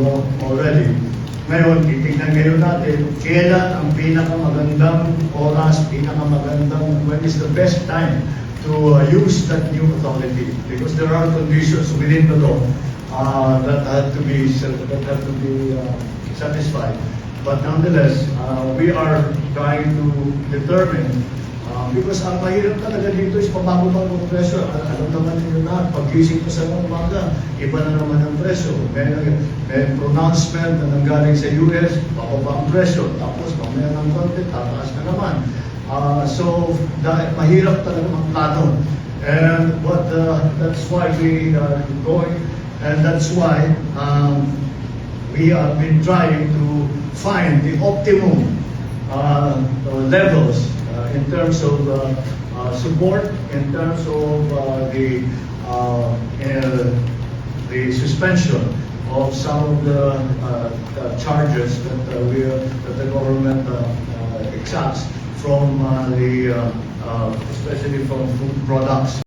know already. Ngayon, titignan ngayon natin, kailan ang pinakamagandang oras, when is the best time to use that new authority. Because there are conditions within the law that have to be satisfied. But nonetheless, we are trying to determine because ang mahirap talaga dito is pabago-bago ang presyo. Alam naman ninyo na, pag-gising ko sa umaga, iba na naman ang presyo. May pronouncement na nanggaling sa US, bababa ang presyo. Tapos, mamaya ng konti, tataas na naman. So, mahirap talaga magplano. And that's why we are going, and that's why we have been trying to find the optimum levels in terms of support, in terms of the suspension of some of the charges that the government exacts from especially from food products.